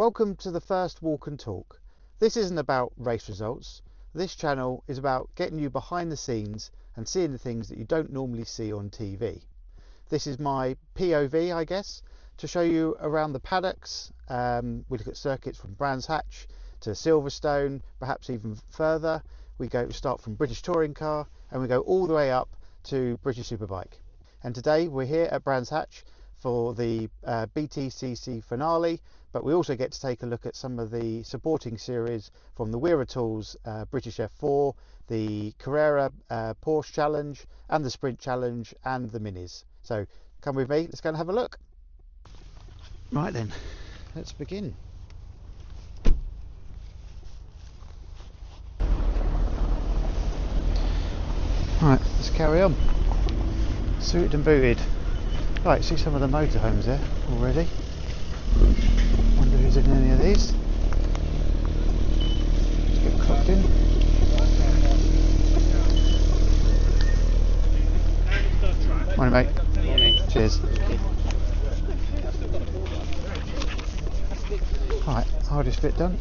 Welcome to the first Walk and Talk. This isn't about race results. This channel is about getting you behind the scenes and seeing the things that you don't normally see on TV. This is my POV, I guess, to show you around the paddocks. We look at circuits from Brands Hatch to Silverstone, perhaps even further. We start from British Touring Car and we go all the way up to British Superbike. And today we're here at Brands Hatch for the BTCC Finale, but we also get to take a look at some of the supporting series from the Weir Tools British F4, the Carrera Porsche Challenge and the Sprint Challenge and the Minis. So come with me, let's go and have a look. Right then, let's begin. Right, let's carry on. Suited and booted. Right, see some of the motorhomes there already. Wonder who's in any of these. Let's get clocked in. Morning, mate. Morning. Cheers. Right, hardest bit done.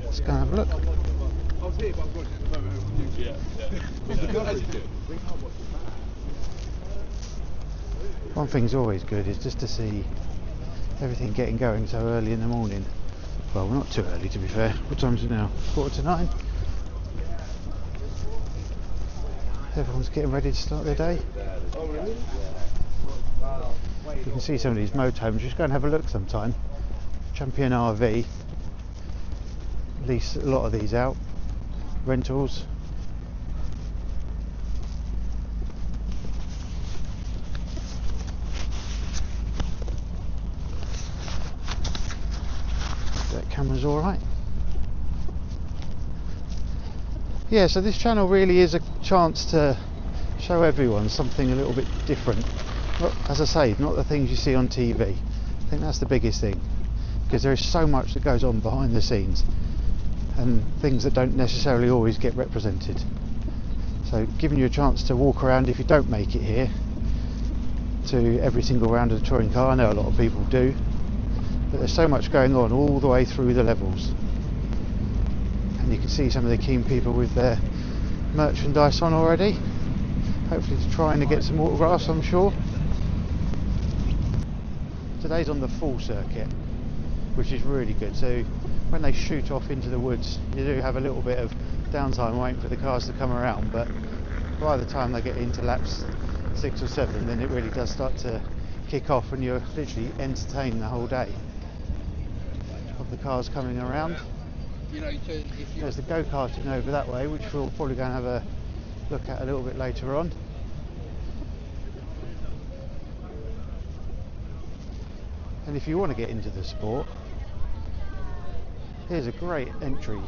Let's go and have a look. One thing's always good is just to see everything getting going so early in the morning. Well, not too early to be fair. What time is it now? 8:45? Everyone's getting ready to start their day. You can see some of these motorhomes. Just go and have a look sometime. Champion RV. Lease a lot of these out. Rentals. That camera's alright. Yeah, so this channel really is a chance to show everyone something a little bit different. Not, as I say, not the things you see on TV. I think that's the biggest thing, because there is so much that goes on behind the scenes and things that don't necessarily always get represented. So giving you a chance to walk around, if you don't make it here to every single round of the touring car. I know a lot of people do, but there's so much going on all the way through the levels, and you can see some of the keen people with their merchandise on already, hopefully trying to get some autographs, I'm sure. Today's on the full circuit, which is really good. So when they shoot off into the woods, you do have a little bit of downtime waiting for the cars to come around, but by the time they get into laps 6 or 7, then it really does start to kick off and you're literally entertained the whole day of the cars coming around. There's the go-karting over that way, which we'll probably go and have a look at a little bit later on. And if you want to get into the sport, here's a great entry.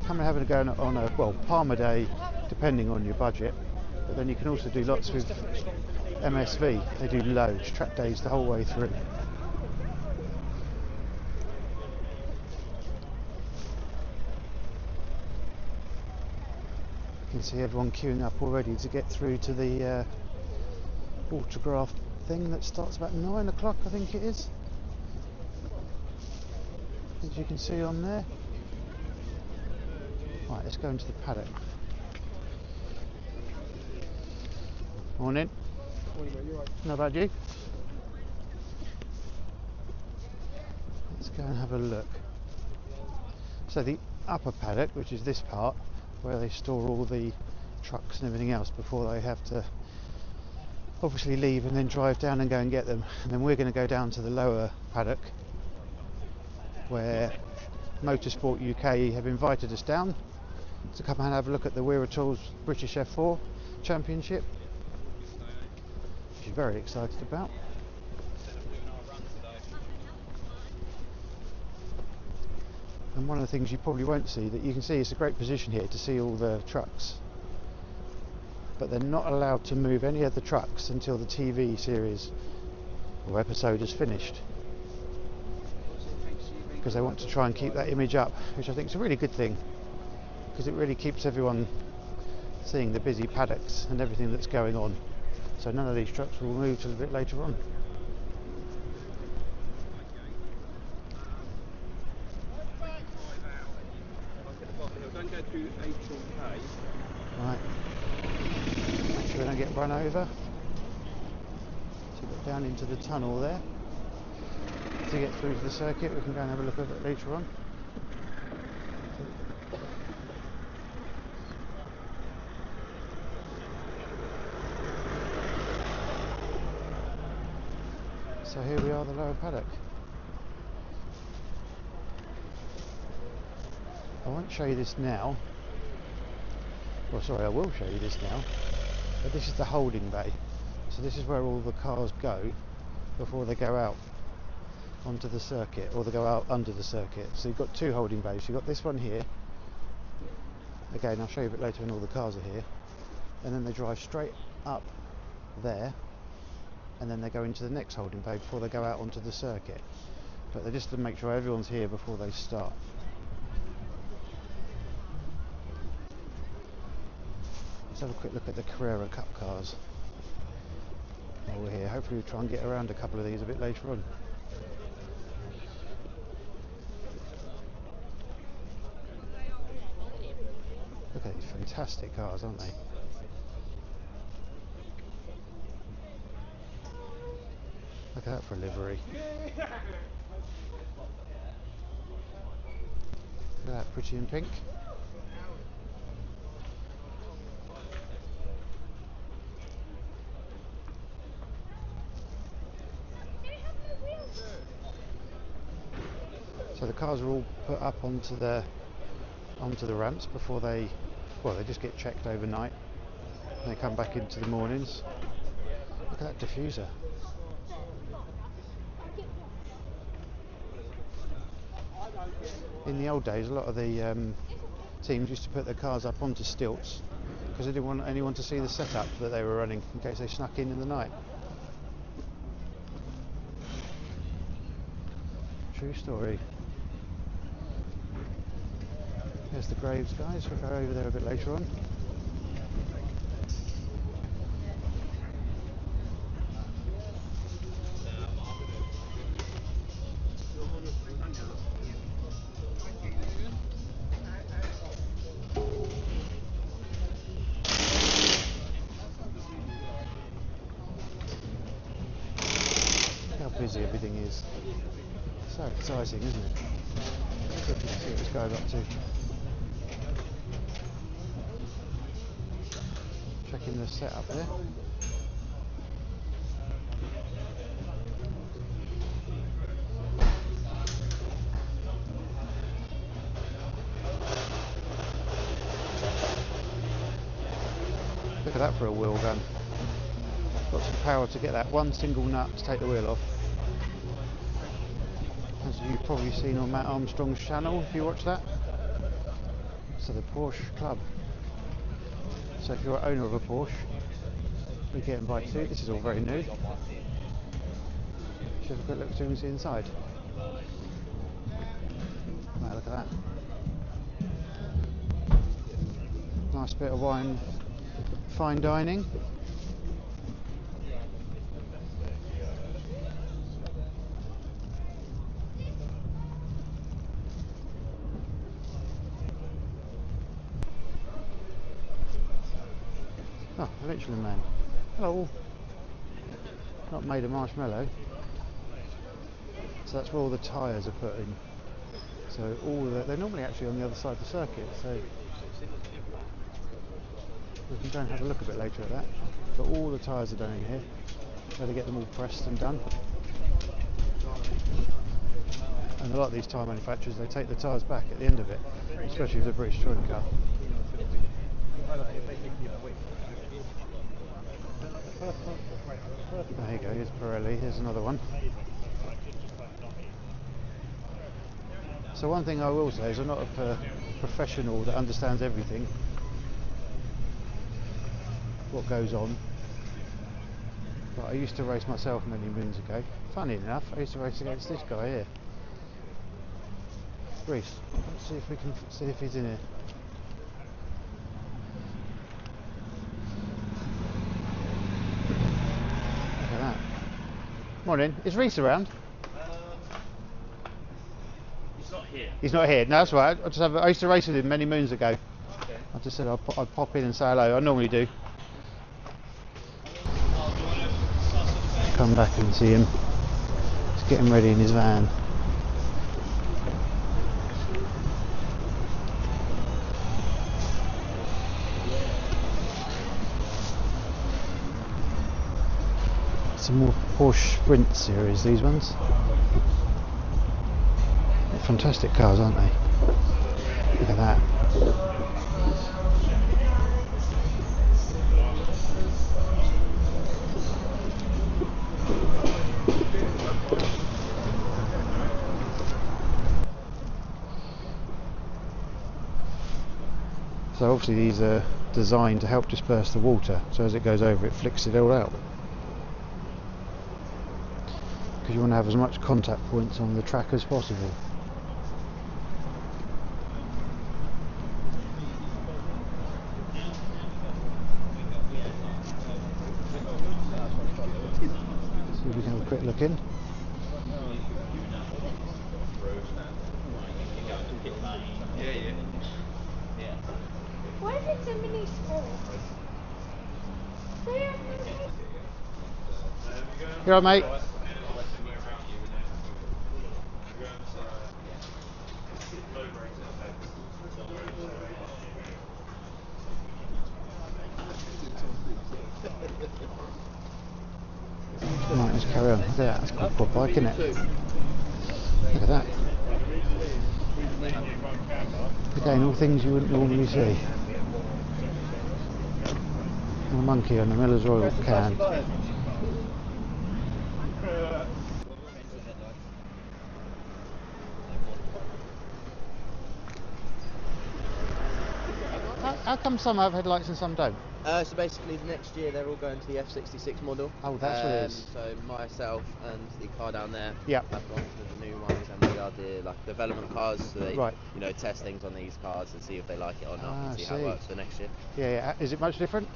Come and have a go on a, well, Palmer Day, depending on your budget, but then you can also do lots with MSV. They do loads, track days the whole way through. You can see everyone queuing up already to get through to the autograph thing that starts about 9 o'clock, I think it is. As you can see on there. Right, let's go into the paddock. Morning. Morning, mate, you alright? Not bad, you? Let's go and have a look. So the upper paddock, which is this part, where they store all the trucks and everything else before they have to obviously leave and then drive down and go and get them. And then we're going to go down to the lower paddock, where Motorsport UK have invited us down to come and have a look at the Weir Tools British F4 Championship, which is very excited about. And one of the things you probably won't see, that you can see, it's a great position here to see all the trucks, but they're not allowed to move any of the trucks until the TV series or episode is finished, because they want to try and keep that image up, which I think is a really good thing, because it really keeps everyone seeing the busy paddocks and everything that's going on. So none of these trucks will move till a bit later on. don't get run over. So we got down into the tunnel there. To get through to the circuit, we can go and have a look at it later on. So here we are, the lower paddock. I won't show you this now. Well, sorry, I will show you this now. But this is the holding bay. So this is where all the cars go before they go out onto the circuit, or they go out under the circuit. So you've got two holding bays. You've got this one here. Again, I'll show you a bit later when all the cars are here. And then they drive straight up there, and then they go into the next holding bay before they go out onto the circuit. But they're just to make sure everyone's here before they start. Let's have a quick look at the Carrera Cup cars while we're here. Hopefully we'll try and get around a couple of these a bit later on. Look at these fantastic cars, aren't they? Look at that for a livery. Look at that, pretty in pink. So the cars are all put up onto the ramps before they just get checked overnight and they come back into the mornings. Look at that diffuser. In the old days, a lot of the teams used to put their cars up onto stilts because they didn't want anyone to see the setup that they were running in case they snuck in the night. True story. There's the Graves guys, we'll go over there a bit later on. Look how busy everything is. So exciting, isn't it? Good to see what this guy's up to. Checking the setup there. Look at that for a wheel gun. Got some power to get that one single nut to take the wheel off. As you've probably seen on Matt Armstrong's channel if you watch that. So the Porsche Club. So if you're an owner of a Porsche, we get invited to. This is all very new. Should have a quick look to and see inside. Right, look at that. Nice bit of wine, fine dining. Oh, a Michelin man. Hello. Not made of marshmallow. So that's where all the tyres are put in. So they're normally actually on the other side of the circuit. So we can go and have a look a bit later at that. But all the tyres are done in here. So they get them all pressed and done. And a lot of these tyre manufacturers, they take the tyres back at the end of it, especially with a British touring car. There you go, here's Pirelli, here's another one. So one thing I will say is I'm not a professional that understands everything, what goes on. But I used to race myself many moons ago. Funny enough, I used to race against this guy here. Reese, let's see if we can see if he's in here. Morning. Is Reese around? He's not here. He's not here. No, that's right. I used to race with him many moons ago. Okay. I just said I'd pop in and say hello. I normally do. come back and see him. He's getting ready in his van. Some more Porsche Sprint series, these ones. Fantastic cars, aren't they? Look at that. So obviously these are designed to help disperse the water, so as it goes over it flicks it all out. Because you want to have as much contact points on the track as possible. See if we can have a quick look in. Why is it so many sports? You alright, mate? Right, let's carry on. Look at that, that's quite a quad bike, isn't it? Look at that. Again, all things you wouldn't normally see. A monkey on the Miller's Oil can. How come some have headlights and some don't? So basically next year they're all going to the F66 model. Oh, that's what it is. So myself and the car down there Yep. have gone to the new ones, and we are the development cars, so they test things on these cars and see if they like it or not, and see how it works for next year. Yeah. Is it much different?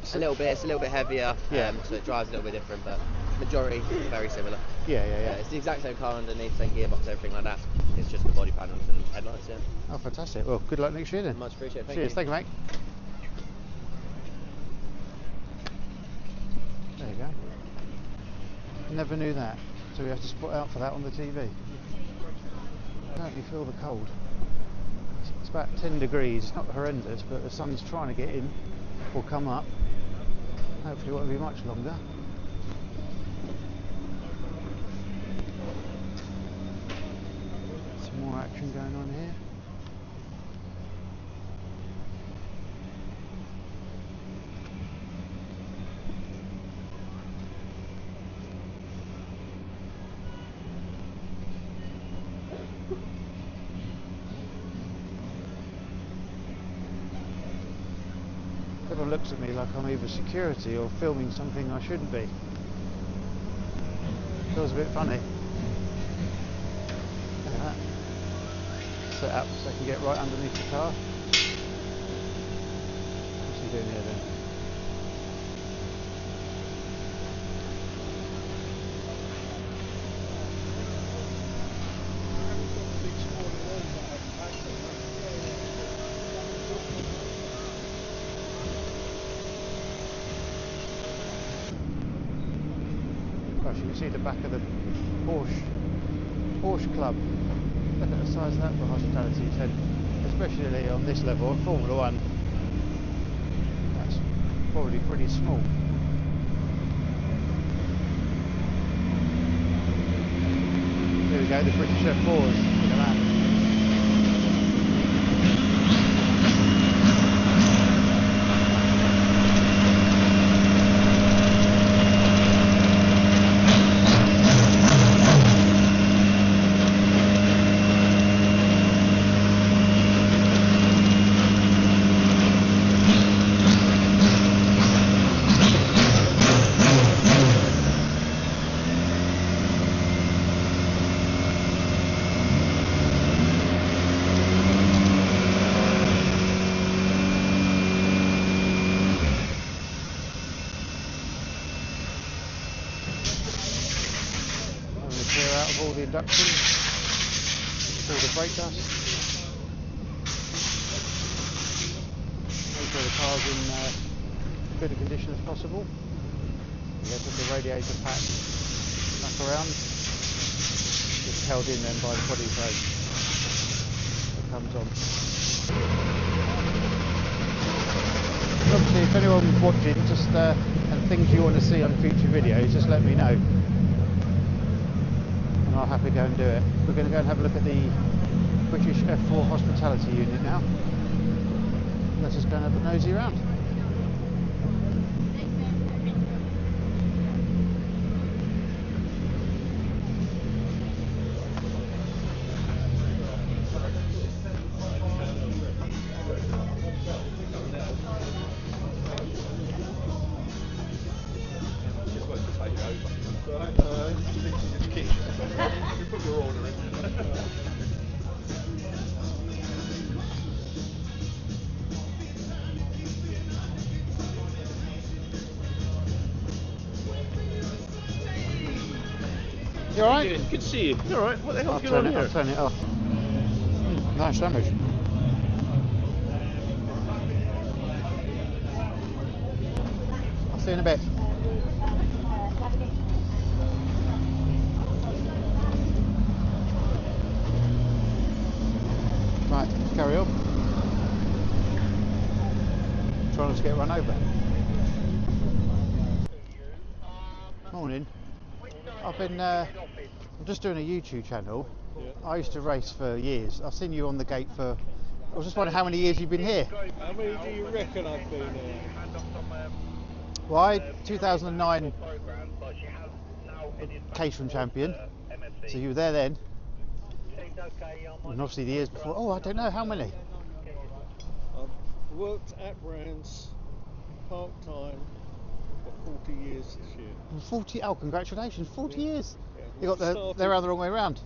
It's a little bit heavier, so it drives a little bit different, but majority very similar. Yeah. It's the exact same car underneath, same gearbox, everything like that. It's just the body panels and headlights. Yeah. Oh, fantastic. Well, good luck next year then. Much appreciated. Cheers. Thank you, mate. There you go. Never knew that. So we have to spot out for that on the TV. I don't feel the cold. It's about 10 degrees. It's not horrendous, but the sun's trying to get in or come up. Hopefully it won't be much longer. Some more action going on here. Everyone looks at me like I'm either security or filming something I shouldn't be. Feels a bit funny. Look at that. Set up so I can get right underneath the car. What's he doing here then? You can see the back of the Porsche Club. Look at the size of that for hospitality tent, especially on this level of Formula 1. That's probably pretty small. Here we go, the British F4s. Look at that. Clear out of all the induction, all the brake dust. Make sure the car's in as good a condition as possible. They put the radiator pack back around, just held in then by the body frame that comes on. Obviously, if anyone's watching, just and things you want to see on future videos, just let me know, and I'll happily go and do it. We're going to go and have a look at the British F4 hospitality unit now. Let's just go and have a nosy around. You alright? Good to see you. You alright? What the hell's going on here? I'll turn it off. Nice sandwich. I'll see you in a bit. Right, let's carry on. Try not to get run over. Morning. I've been I'm just doing a YouTube channel. Yeah. I used to race for years. I've seen you on the gate for, I was just wondering how many years you've been here. How many do you reckon I've been here? Well, I 2009 Caterham champion, so you were there then, and obviously the years before. Oh, I don't know how many. I've worked at Brands part-time for 40 years this year. 40, oh congratulations, 40 years. Yeah. You got they're around the wrong way around.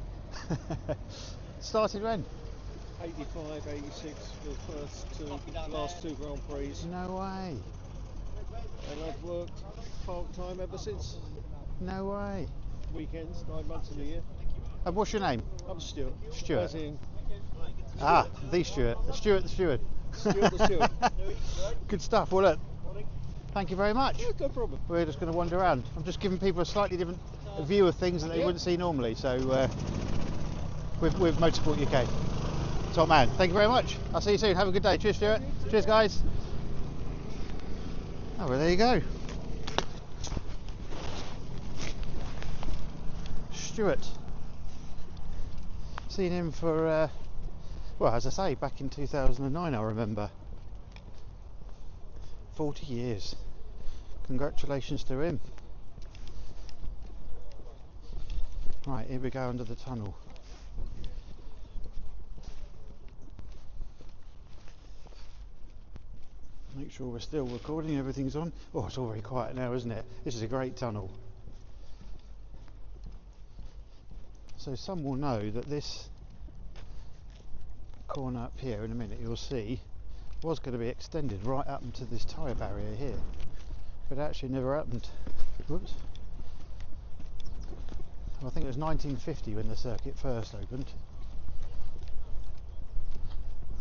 Started when? 85, 86 for the last two Grand Prix. No way. And I've worked part-time ever since. No way. Weekends, 9 months of the year. And what's your name? I'm Stuart. Stuart. As in Ah, the Stuart. Stuart the Steward. Stuart the Steward. Good stuff. Well, look, thank you very much. Yeah, no problem. We're just going to wander around. I'm just giving people a slightly different view of things that they wouldn't see normally. So, with Motorsport UK. Top man. Thank you very much. I'll see you soon. Have a good day. Cheers, Stuart. Cheers, guys. Oh, well, there you go. Stuart. Seen him for, well, as I say, back in 2009, I remember. 40 years. Congratulations to him. Right, here we go under the tunnel. Make sure we're still recording, everything's on. Oh, it's all very quiet now, isn't it? This is a great tunnel. So some will know that this corner up here, in a minute you'll see, was going to be extended right up into this tyre barrier here, but it actually never happened. Whoops. Well, I think it was 1950 when the circuit first opened.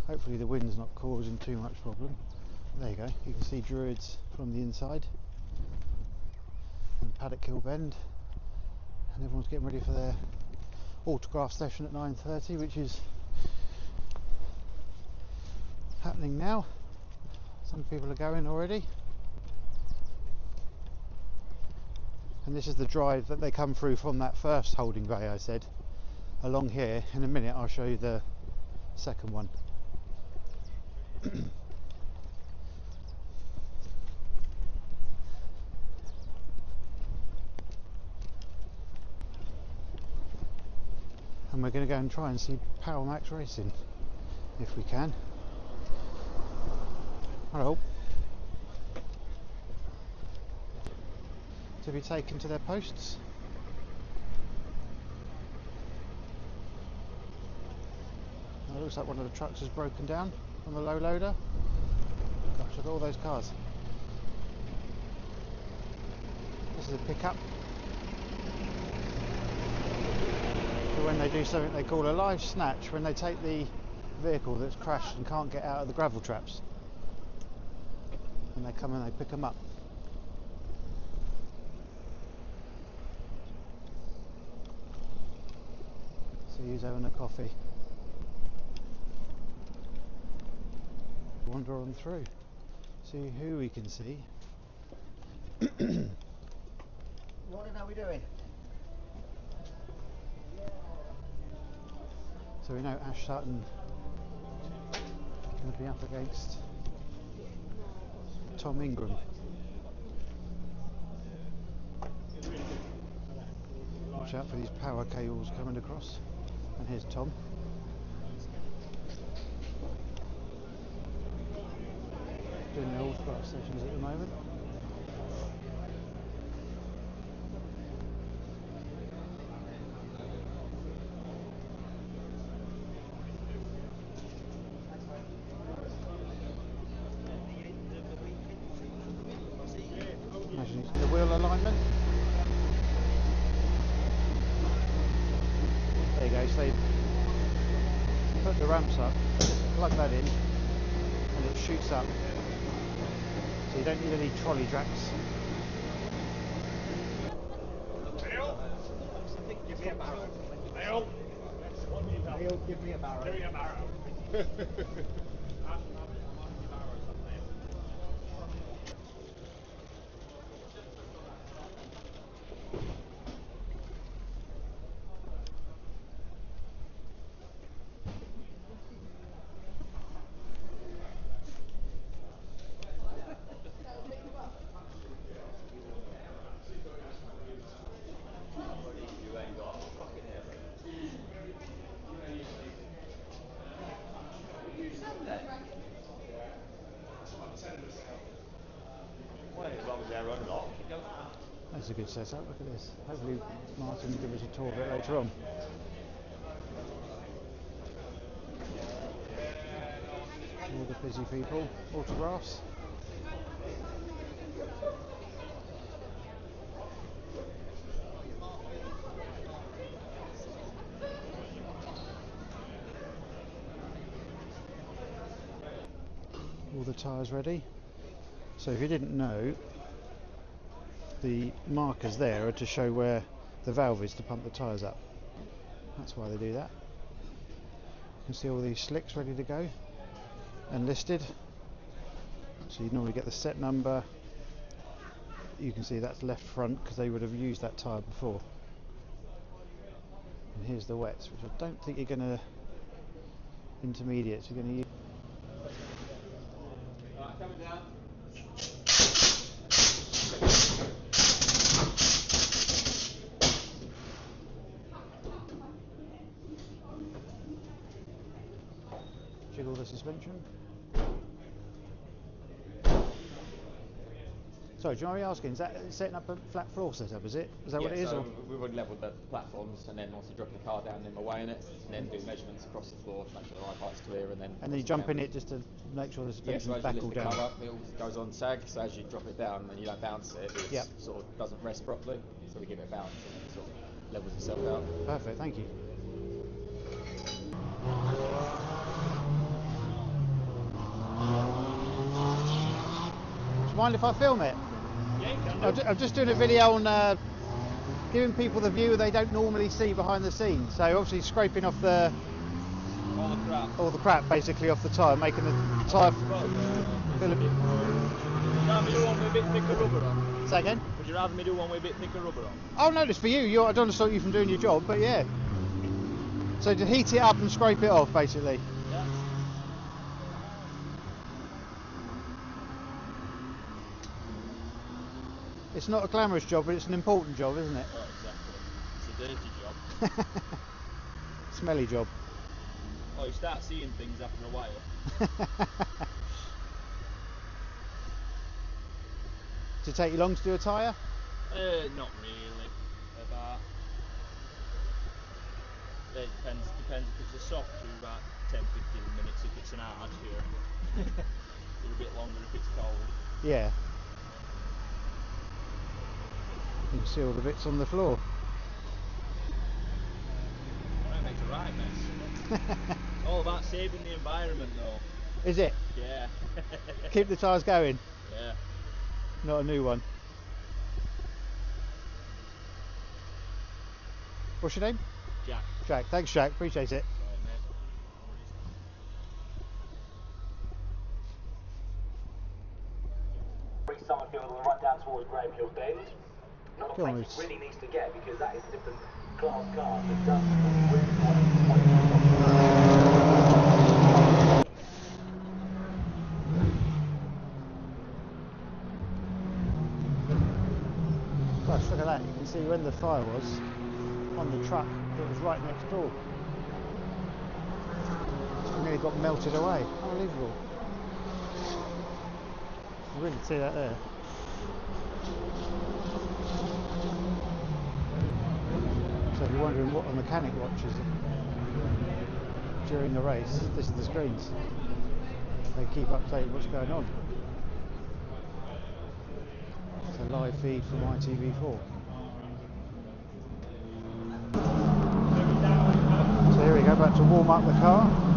Hopefully the wind's not causing too much problem. There you go, you can see Druids from the inside, and Paddock Hill Bend, and everyone's getting ready for their autograph session at 9:30, which is happening now. Some people are going already, and this is the drive that they come through from that first holding bay I said. Along here, in a minute I'll show you the second one. And we're going to go and try and see Power Max racing if we can. Hello. To be taken to their posts. It looks like one of the trucks has broken down on the low loader. Gosh, look at all those cars. This is a pickup. When they do something they call a live snatch, when they take the vehicle that's crashed and can't get out of the gravel traps, and they come and they pick them up. So he's having a coffee. Wander on through, see who we can see. Morning, how are we doing? So we know Ash Sutton is going to be up against Tom Ingram. Watch out for these power cables coming across. And here's Tom. Doing the autograph sessions at the moment. Imagine the wheel alignment. There you go, so they put the ramps up, plug that in, and it shoots up. So you don't need any trolley tracks. Give me a barrow. Bill! Bill, give me a barrow. Give me a barrow. That's a good setup, look at this. Hopefully Martin will give us a tour of it later on. All the busy people, autographs. All the tyres ready. So if you didn't know, the markers there are to show where the valve is to pump the tyres up. That's why they do that. You can see all these slicks ready to go and listed. So you normally get the set number. You can see that's left front because they would have used that tyre before. And here's the wets, which I don't think you're going to intermediates. You're going to use. Coming down. Jiggle the suspension. Sorry, do you mind me asking, is that setting up a flat floor setup, is it? Is that what it is? So or? we would level the platforms and then obviously drop the car down and then away in it and then do measurements across the floor to make sure the right height's clear and then... And then you jump in it just to make sure the suspension's back or down? As you lift the car up, it all goes on sag, so as you drop it down and you don't bounce it, it sort of doesn't rest properly, so we give it a bounce and it sort of levels itself out. Perfect, thank you. Do you mind if I film it? Yeah, you can. I'm just doing a video on giving people the view they don't normally see behind the scenes. So obviously scraping off all the crap basically off the tyre, making the tyre feel a bit. Would you rather me do one with a bit thicker rubber on? Say again? Would you rather me do one with a bit thicker rubber on? Oh no, it's for you. I don't want to stop you from doing your job, but yeah. So to heat it up and scrape it off basically. Yeah. It's not a glamorous job, but it's an important job, isn't it? Oh, exactly. It's a dirty job. Smelly job. Oh, you start seeing things after a while. Does it take you long to do a tyre? Not really. About... It depends if it's a soft, do about 10-15 minutes. If it's an hard, here. You're a bit longer if it's cold. Yeah. You can see all the bits on the floor. That makes a right mess. All about saving the environment though. Is it? Yeah. Keep the tyres going? Yeah. Not a new one. What's your name? Jack. Jack, thanks Jack, appreciate it. Summerfield will run down towards Gravefield Bend. Not a place it really needs to get because that is a different class car. It does really Gosh, look at that, you can see when the fire was on the truck that was right next door. It nearly got melted away, unbelievable. You really see that there. So if you're wondering what a mechanic watches during the race, this is the screens. They keep up to date with what's going on. It's a live feed from ITV4. So here we go, back to warm up the car.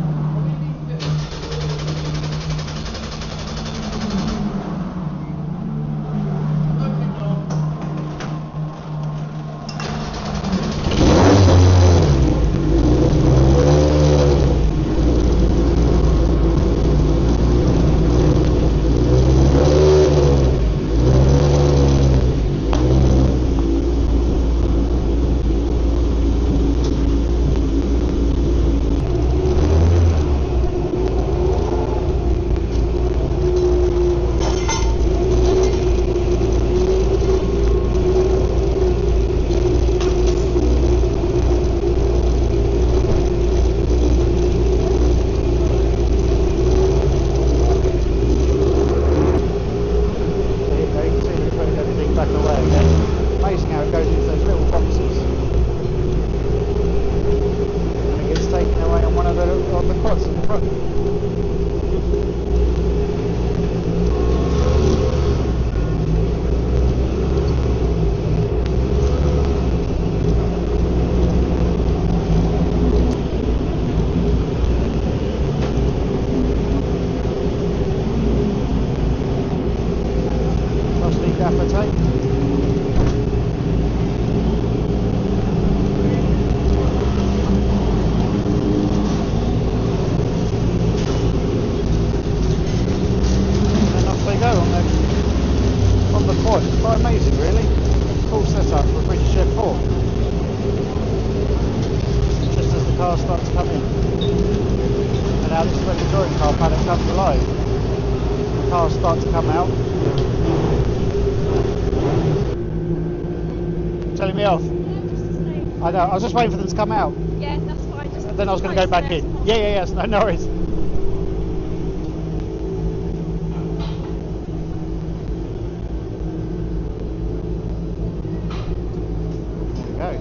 Paddock comes alive. The cars start to come out. Telling me off. I know, I was just waiting for them to come out. Yeah, that's fine. Just Then I was going to go back in. Yeah, no worries. There we go.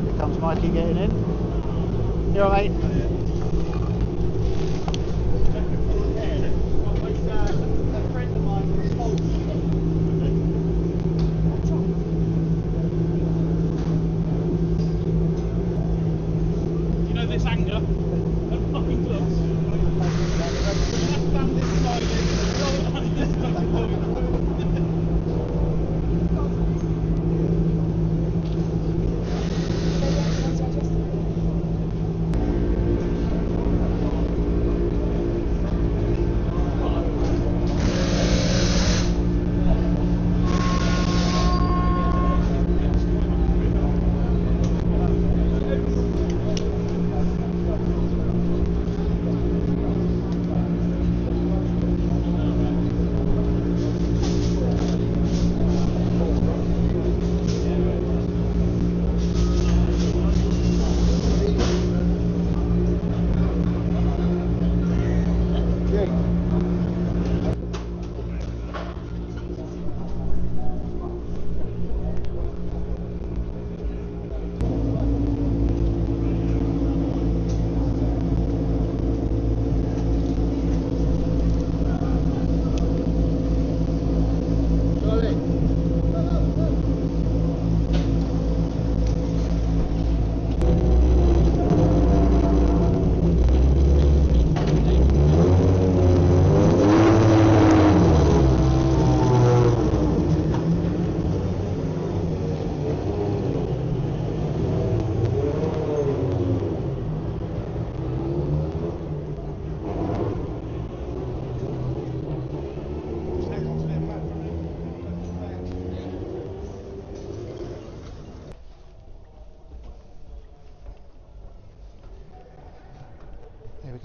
Here comes Mikey getting in. You all right, mate?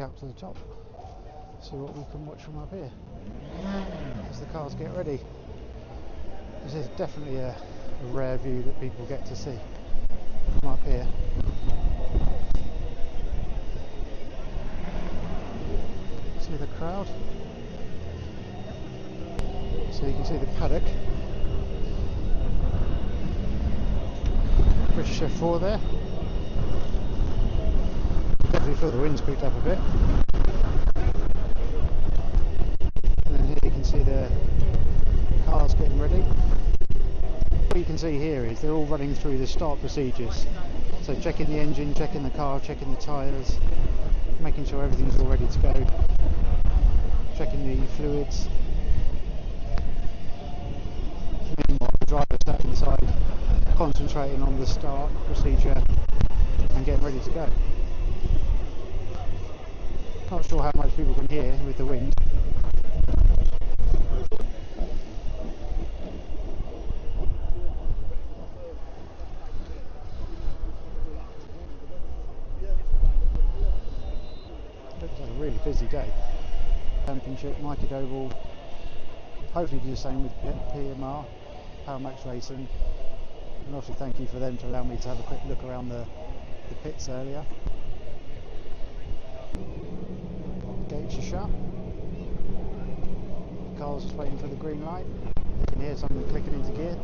out to the top, see what we can watch from up here as the cars get ready. This is definitely a rare view that people get to see from up here. See the crowd. So you can see the paddock. British F4 there. Definitely feel the wind's picked up a bit. And then here you can see the cars getting ready. What you can see here is they're all running through the start procedures. So checking the engine, checking the car, checking the tyres, making sure everything's all ready to go, checking the fluids. Meanwhile, the driver sat inside concentrating on the start procedure and getting ready to go. Not sure how much people can hear with the wind. Looks like a really busy day. Championship, Mighty Oval, hopefully do the same with PMR, Power Max Racing. And obviously thank you for them to allow me to have a quick look around the pits earlier. The gates are shut. The car's just waiting for the green light. You can hear something clicking into gear.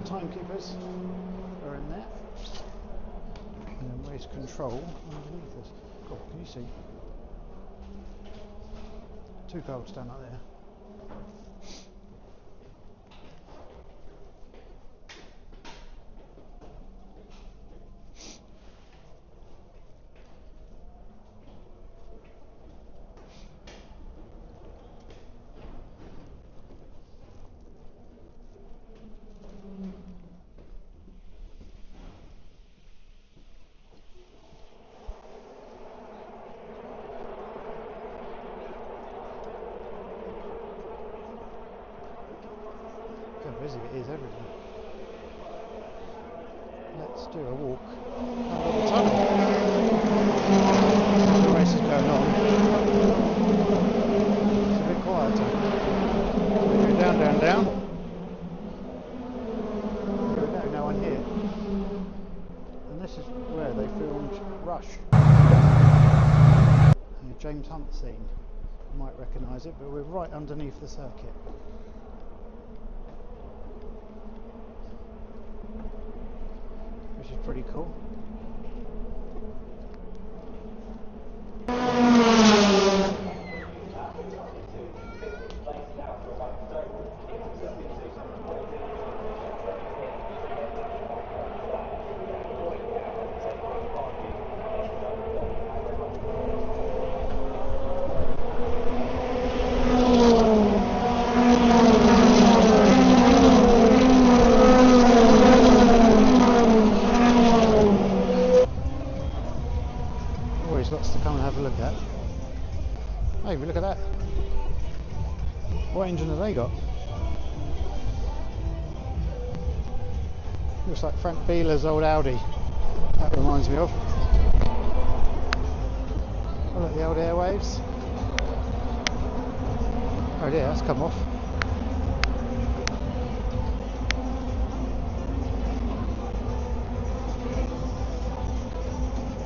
Timekeepers are in there, and then race control underneath us. Oh, can you see? Two cars stand up there. How busy it is everywhere. Let's do a walk under the tunnel. The race is going on. It's a bit quieter. Go down, down, down. Here we go, no one here. And this is where they filmed Rush. And the James Hunt scene. You might recognise it, but we're right underneath the circuit. Which is pretty cool. Lots to come and have a look at. Hey, look at that. What engine have they got? Looks like Frank Bieler's old Audi. That reminds me of. Oh, look, the old airwaves. Oh dear, that's come off.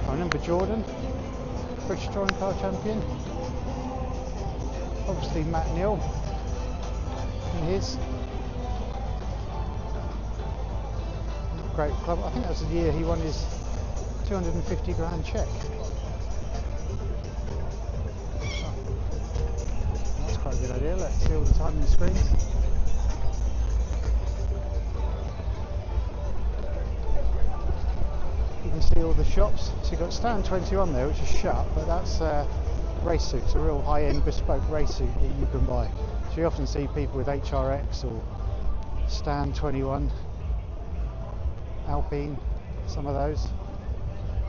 I remember Jordan. British Touring Car Champion. obviously Matt Neal in his. Great club. I think that was the year he won his 250 grand cheque. That's quite a good idea. Let's see all the time on the screens. You can see all the shops. So you've got stand 21 there, which is shut, but that's race suits, a real high-end bespoke race suit that you can buy. So you often see people with HRX or stand 21, Alpine, some of those.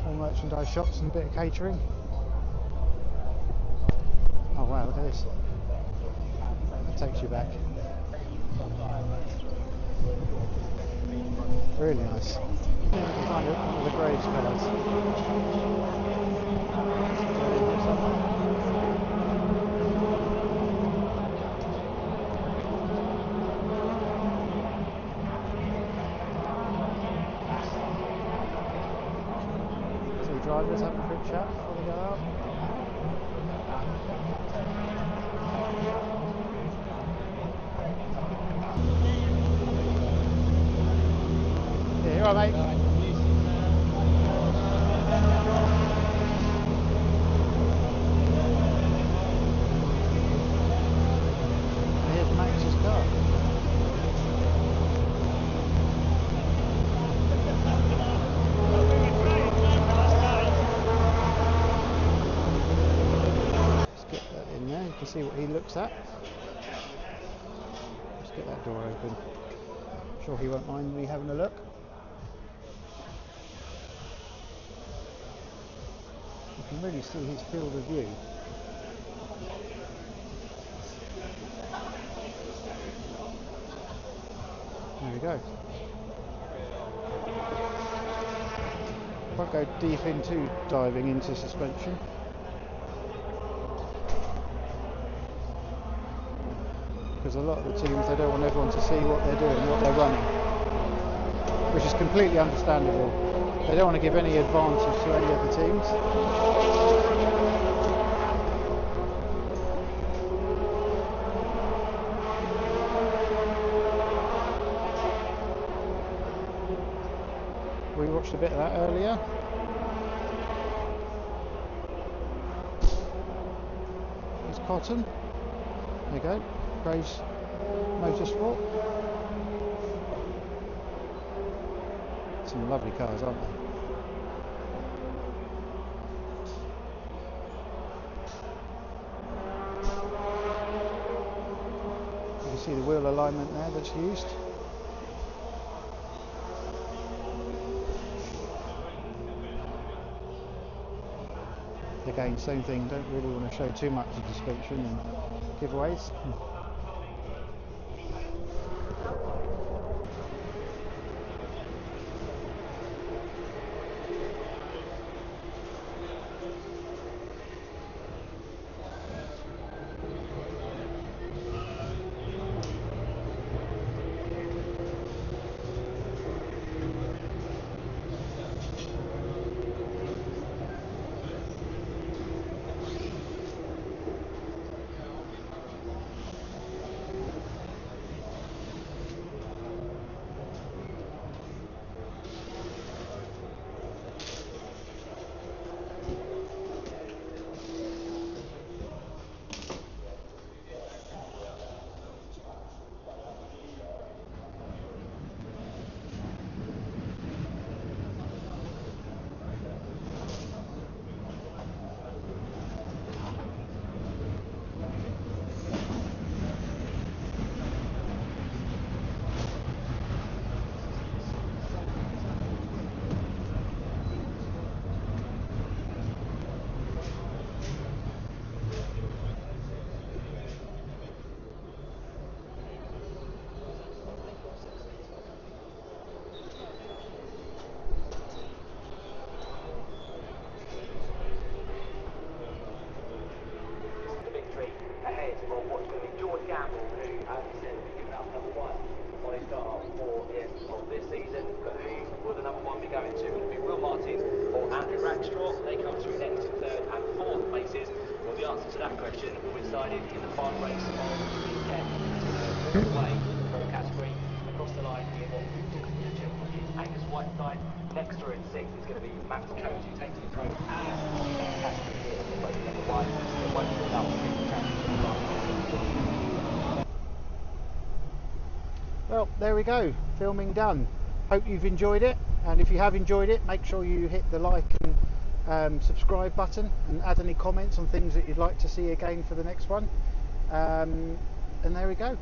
All merchandise shops and a bit of catering. Oh wow, look at this. That takes you back. Really nice. Kind of one of the Graves colours. Two drivers having a quick chat before they go out. Yeah, you alright, mate? Here's Max's car. Let's get that in there, you can see what he looks at. Let's get that door open. I'm sure he won't mind me having a look. You can really see his field of view. There we go. Won't go deep into diving into suspension. Because a lot of the teams, they don't want everyone to see what they're doing, what they're running, which is completely understandable. They don't want to give any advantage to any of the teams. We watched a bit of that earlier. There's Cotton. There you go. Graves Motorsport. Some lovely cars, aren't they? You can see the wheel alignment there that's used. Again, same thing, don't really want to show too much of the description and giveaways. answer that question will be decided in the final race of the weekend. All the way in the pro category, across the line in what we call the Angus Whiteside. Next through in sixth is going to be Max Jones, who takes the pro and category here in race number 1. It won't be enough to take the category. Well, there we go, filming done. Hope you've enjoyed it, and if you have enjoyed it, make sure you hit the like and subscribe button and add any comments on things that you'd like to see again for the next one. And there we go.